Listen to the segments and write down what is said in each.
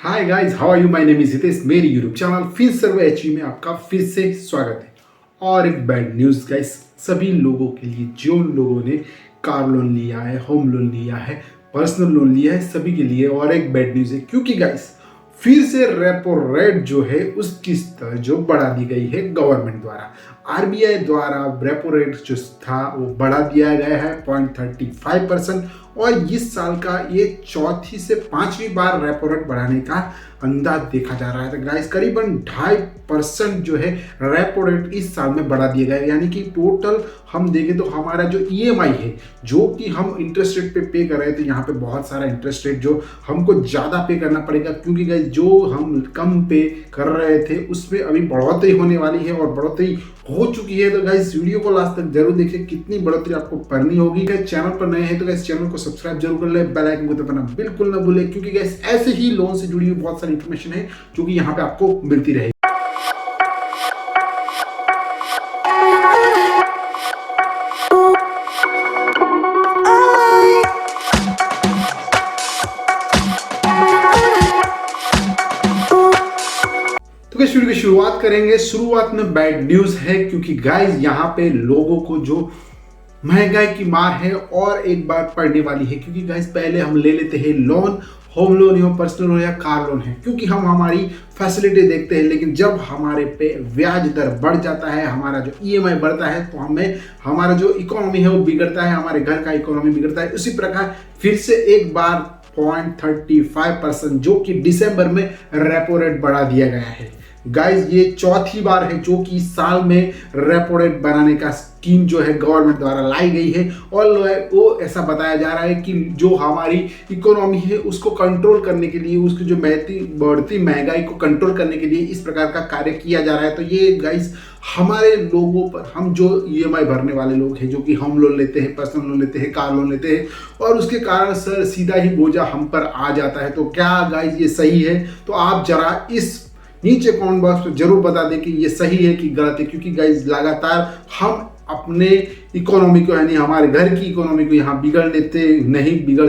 Hi guys, how are you? My name is Hitesh. मेरी YouTube channel फिर सर्व HV में आपका फिर से स्वागत है। और एक बैड न्यूज़ गाइस, सभी लोगों के लिए जो लोगों ने कार लोन लिया है, होम लोन लिया है, पर्सनल लोन लिया है, सभी के लिए और एक बैड न्यूज़ है, क्योंकि गाइस फिर से रेपो रेट जो है उसकी स्तर जो बढ़ा दी गई है गवर्नमेंट द्वारा। आरबीआई द्वारा रेपो रेट जो था वो बढ़ा दिया गया है 0.35%। और इस साल का ये चौथी से पांचवी बार रेपो रेट बढ़ाने का अंदाज देखा जा रहा है। तो गाइस करीबन 2.5% जो है रेपो रेट इस साल में बढ़ा दिया गया है। यानी कि टोटल हम देखें तो हमारा जो ईएमआई है जो कि हम इंटरेस्ट रेट पे कर रहे थे, यहाँ पे बहुत सारा इंटरेस्ट रेट जो हमको ज़्यादा पे करना पड़ेगा, क्योंकि गाइस जो हम कम पे कर रहे थे उसमें अभी बढ़ोतरी होने वाली है और बढ़ोतरी हो चुकी है। तो गाइस वीडियो को लास्ट तक जरूर देखिए, कितनी बढ़ोतरी आपको करनी होगी। चैनल पर नए हैं तो गाइस चैनल को सब्सक्राइब जरूर कर ले, बेल आइकन को दबाना बिल्कुल ना भूले, क्योंकि गाइस ऐसे ही लोन से जुड़ी हुई बहुत सारी इंफॉर्मेशन है जो कि यहाँ पे आपको मिलती रहेगी। तो इस वीडियो की शुरुआत करेंगे। शुरुआत में बैड न्यूज है, क्योंकि गाइस यहाँ पे लोगों को जो महंगाई की मार है और एक बार पड़ने वाली है। क्योंकि गाइस पहले हम ले लेते हैं लोन, होम लोन हो, पर्सनल लोन या कार लोन है, क्योंकि हम हमारी फैसिलिटी देखते हैं। लेकिन जब हमारे पे ब्याज दर बढ़ जाता है, हमारा जो ईएमआई बढ़ता है, तो हमें हमारा जो इकोनॉमी है वो बिगड़ता है, हमारे घर का इकोनॉमी बिगड़ता है। उसी प्रकार फिर से एक बार 0.35% जो कि दिसंबर में रेपो रेट बढ़ा दिया गया है। गाइस ये चौथी बार है जो कि इस साल में रेपो रेट बढ़ाने का स्कीम जो है गवर्नमेंट द्वारा लाई गई है। और वो ऐसा बताया जा रहा है कि जो हमारी इकोनॉमी है उसको कंट्रोल करने के लिए, उसकी जो बढ़ती महंगाई को कंट्रोल करने के लिए इस प्रकार का कार्य किया जा रहा है। तो ये गाइस हमारे लोगों पर, हम जो ईएमआई भरने वाले लोग हैं, जो कि होम लोन लेते हैं, पर्सनल लोन लेते हैं, कार लोन लेते हैं, और उसके कारण सर सीधा ही बोझा हम पर आ जाता है। तो क्या गाइस ये सही है? तो आप जरा इस नीचे कमेंट बॉक्स में जरूर बता दें कि ये सही है कि गलत है। क्योंकि गाइस लगातार हम अपने इकोनॉमी को, यानी हमारे घर की इकोनॉमी को यहाँ नहीं बिगाड़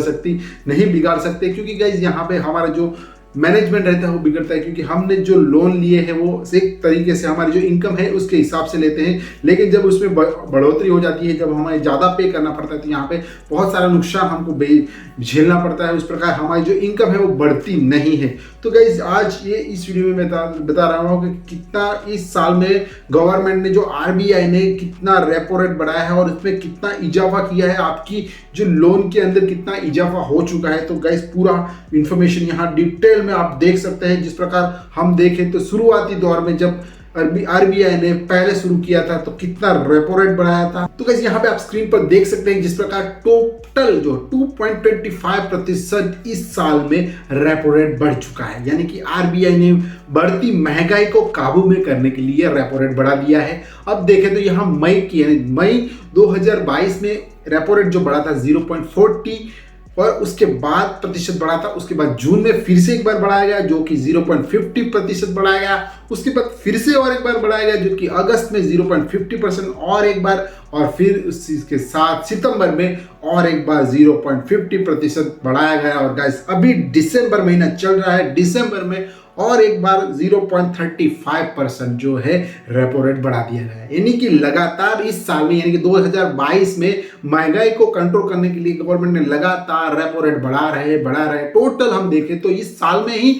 सकते, क्योंकि गाइस यहाँ पे हमारा जो मैनेजमेंट रहता है वो बिगड़ता है। क्योंकि हमने जो लोन लिए हैं वो एक तरीके से हमारी जो इनकम है उसके हिसाब से लेते हैं, लेकिन जब उसमें बढ़ोतरी हो जाती है, जब हमें ज़्यादा पे करना पड़ता है, तो यहाँ पे बहुत सारा नुकसान हमको झेलना पड़ता है। उस प्रकार हमारी जो इनकम है वो बढ़ती नहीं है। तो गाइस आज ये इस वीडियो में बता रहा हूँ कि कितना इस साल में गवर्नमेंट ने, जो आरबीआई ने कितना रेपो रेट बढ़ाया है और उसमें कितना इजाफा किया है, आपकी जो लोन के अंदर कितना इजाफा हो चुका है। तो गाइस पूरा इंफॉर्मेशन यहाँ डिटेल में आप देख सकते हैं। जिस प्रकार हम देखें तो शुरुआती दौर में जब आरबीआई ने पहले शुरू किया था तो कितना रेपो रेट बढ़ाया था। तो गाइस यहाँ पे आप स्क्रीन पर देख सकते हैं जिस प्रकार टोटल जो 2.25% इस साल में रेपो रेट बढ़ चुका है। यानी कि आरबीआई ने बढ़ती महंगाई को काबू में करने के लिए रेपो रेट बढ़ा दिया है। अब देखें तो यहाँ मई 2022 में रेपो रेट जो बढ़ा था 0.40 और उसके बाद प्रतिशत बढ़ा था। उसके बाद जून में फिर से एक बार बढ़ाया गया जो कि 0.50% बढ़ाया गया। उसके बाद फिर से और एक बार बढ़ाया गया जो कि अगस्त में 0.50% और एक बार, और फिर उसके साथ सितंबर में और एक बार 0.50% बढ़ाया गया। और गाइस अभी दिसंबर महीना चल रहा है, दिसंबर में और एक बार 0.35% जो है रेपो रेट बढ़ा दिया गया है। यानी कि लगातार इस साल में, यानी कि 2022 में महंगाई को कंट्रोल करने के लिए गवर्नमेंट ने लगातार रेपो रेट बढ़ा रहे। टोटल हम देखें तो इस साल में ही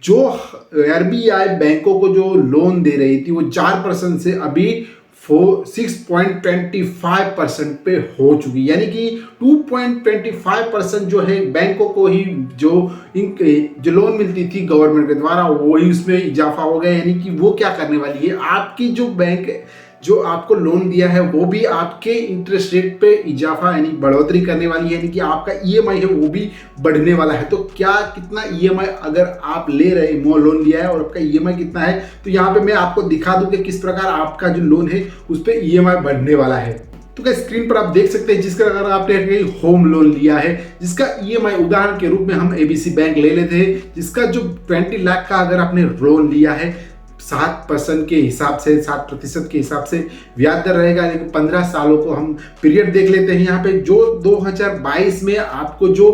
जो आरबीआई बैंकों को जो लोन दे रही थी वो 4% से अभी 6.25% पे हो चुकी। यानी कि 2.25% जो है बैंकों को ही जो लोन मिलती थी गवर्नमेंट के द्वारा, वही उसमें इजाफा हो गया। यानी कि वो क्या करने वाली है, आपकी जो बैंक जो आपको लोन दिया है वो भी आपके इंटरेस्ट रेट पे इजाफा यानी बढ़ोतरी करने वाली है। यानी कि आपका ईएमआई है वो भी बढ़ने वाला है। तो क्या कितना ईएमआई अगर आप ले रहे लोन लिया है और आपका ईएमआई कितना है, तो यहाँ पे मैं आपको दिखा दूं कि किस प्रकार आपका जो लोन है उस पर ईएमआई बढ़ने वाला है। तो क्या स्क्रीन पर आप देख सकते हैं, जिसका अगर आपने होम लोन लिया है जिसका ईएमआई उदाहरण के रूप में हम एबीसी बैंक ले लेते हैं, जिसका जो 20 लाख का अगर आपने लोन लिया है 7% के हिसाब से, 7% के हिसाब से ब्याज दर रहेगा। लेकिन 15 सालों को हम पीरियड देख लेते हैं। यहाँ पे जो 2022 में आपको जो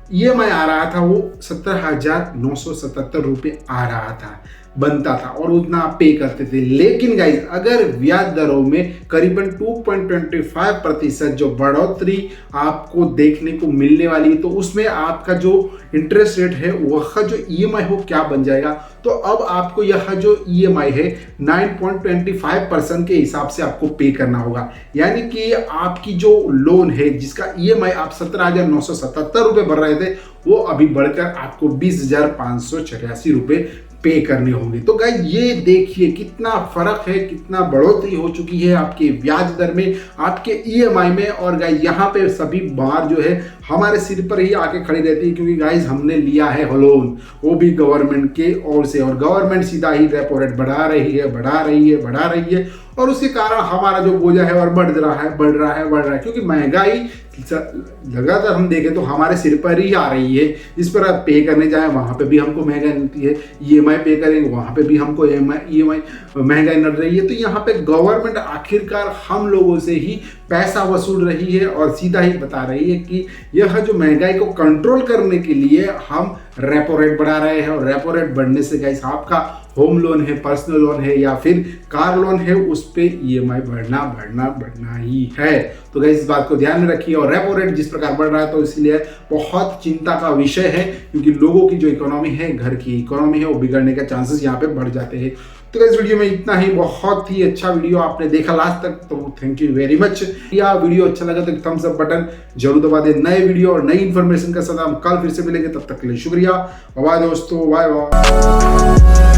EMI आ रहा था वो 17,977 रुपये आ रहा था, बनता था और उतना आप पे करते थे। लेकिन गाइज अगर ब्याज दरों में करीबन 2.25% जो बढ़ोतरी आपको देखने को मिलने वाली है, तो उसमें आपका जो इंटरेस्ट रेट है वह जो EMI हो क्या बन जाएगा। तो अब आपको यह जो EMI है 9.25% के हिसाब से आपको पे करना होगा, यानी कि आपकी जो लोन है जिसका EMI आप 17,977 रुपये भर रहे थे, वो अभी बढ़कर आपको 20,584 रुपये पे करने होंगे। तो गाइस ये देखिए कितना फर्क है, कितना बढ़ोतरी हो चुकी है आपके ब्याज दर में, आपके EMI में। और गाइस यहाँ पे सभी बार जो है हमारे सिर पर ही आके खड़ी रहती है, क्योंकि गाइस हमने लिया है लोन, वो भी गवर्नमेंट के ओर से, और गवर्नमेंट सीधा ही रेपो रेट बढ़ा रही है, बढ़ा रही है, बढ़ा रही है, और उसके कारण हमारा जो बोझा है और बढ़ रहा है, बढ़ रहा है, बढ़ रहा है, क्योंकि महंगाई लगातार हम देखें तो हमारे सिर पर ही आ रही है। जिस पर आप पे करने जाए वहाँ पे भी हमको महंगाई मिलती है, EMI पे करेंगे वहाँ पे भी हमको EMI महंगाई नड़ रही है। तो यहाँ पे गवर्नमेंट आखिरकार हम लोगों से ही पैसा वसूल रही है और सीधा ही बता रही है कि यह जो महंगाई को कंट्रोल करने के लिए हम रेपो रेट बढ़ा रहे हैं, और रेपो रेट बढ़ने से गाइस आपका होम लोन है, पर्सनल लोन है या फिर कार लोन है, उस पे EMI बढ़ना ही है। तो गाइस इस बात को ध्यान में रखिए। और रेपो रेट जिस प्रकार बढ़ रहा है तो इसलिए बहुत चिंता का विषय है, क्योंकि लोगों की जो इकोनॉमी है, घर की इकोनॉमी है, वो बिगड़ने का चांसेस यहाँ पे बढ़ जाते हैं। तो इस वीडियो में इतना ही, बहुत ही अच्छा वीडियो आपने देखा लास्ट तक, तो थैंक यू वेरी मच। या वीडियो अच्छा लगा तो थम्स अप बटन जरूर दबा दें। नए वीडियो और नई इन्फॉर्मेशन के साथ हम कल फिर से मिलेंगे, तब तक के लिए शुक्रिया। बाय दोस्तों, बाय बाय।